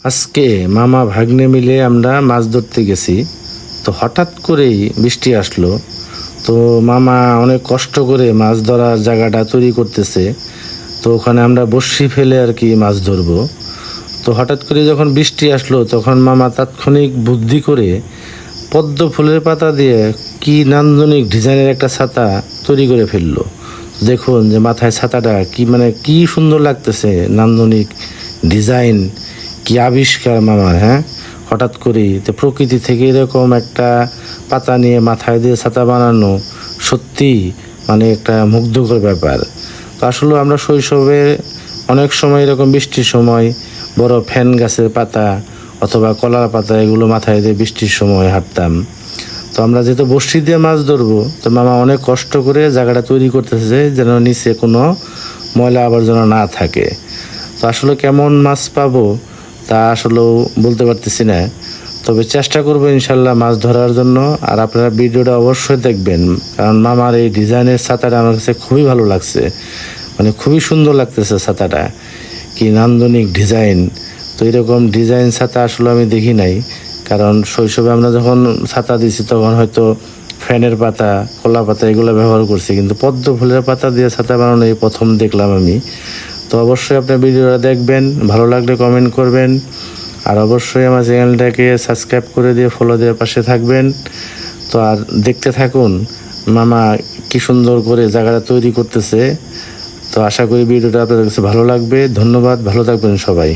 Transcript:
আজকে মামা ভাগ্নে মিলে আমরা মাছ ধরতে গেছি। তো হঠাৎ করেই বৃষ্টি আসলো। তো মামা অনেক কষ্ট করে মাছ ধরার জায়গাটা তৈরি করতেছে। তো ওখানে আমরা বড়শি ফেলে আর কি মাছ ধরবো। তো হঠাৎ করে যখন বৃষ্টি আসলো তখন মামা তাৎক্ষণিক বুদ্ধি করে পদ্ম ফুলের পাতা দিয়ে কি নান্দনিক ডিজাইনের একটা ছাতা তৈরি করে ফেললো। দেখুন যে মাথায় ছাতাটা কি সুন্দর লাগতেছে, নান্দনিক ডিজাইন, কি আবিষ্কার মামার। হ্যাঁ, হঠাৎ করেই তো প্রকৃতি থেকে এরকম একটা পাতা নিয়ে মাথায় দিয়ে ছাতা বানানো সত্যি একটা মুগ্ধকর ব্যাপার। তো আসলে আমরা শৈশবে অনেক সময় এরকম বৃষ্টির সময় বড় ফ্যান গাছের পাতা অথবা কলার পাতা এগুলো মাথায় দিয়ে বৃষ্টির সময় হাঁটতাম। তো আমরা যেহেতু বড়শি দিয়ে মাছ ধরবো, তো মামা অনেক কষ্ট করে জায়গাটা তৈরি করতেছে যেন নিচে কোনো ময়লা আবর্জনা না থাকে। তো আসলে কেমন মাছ পাবো তা আসলেও বলতে পারতেছি না, তবে চেষ্টা করবো ইনশাল্লাহ মাছ ধরার জন্য। আর আপনারা ভিডিওটা অবশ্যই দেখবেন, কারণ মামার এই ডিজাইনের ছাতাটা আমার কাছে খুবই ভালো লাগছে। খুবই সুন্দর লাগতেছে ছাতাটা, কি নান্দনিক ডিজাইন। তো এরকম ডিজাইন ছাতা আসলে আমি দেখি নাই, কারণ শৈশবে আমরা যখন ছাতা দিছি তখন হয়তো ফ্যানের পাতা, কলা পাতা এগুলো ব্যবহার করছি, কিন্তু পদ্ম ফুলের পাতা দিয়ে ছাতা বানানো এই প্রথম দেখলাম আমি। তো অবশ্যই আপনার ভিডিওটা দেখবেন, ভালো লাগলে কমেন্ট করবেন, আর অবশ্যই আমার চ্যানেলটাকে সাবস্ক্রাইব করে দিয়ে ফলো দিয়ে পাশে থাকবেন। তো আর দেখতে থাকুন মামা কি সুন্দর করে জায়গাটা তৈরি করতেছে। তো আশা করি ভিডিওটা আপনাদের কাছে ভালো লাগবে। ধন্যবাদ, ভালো থাকবেন সবাই।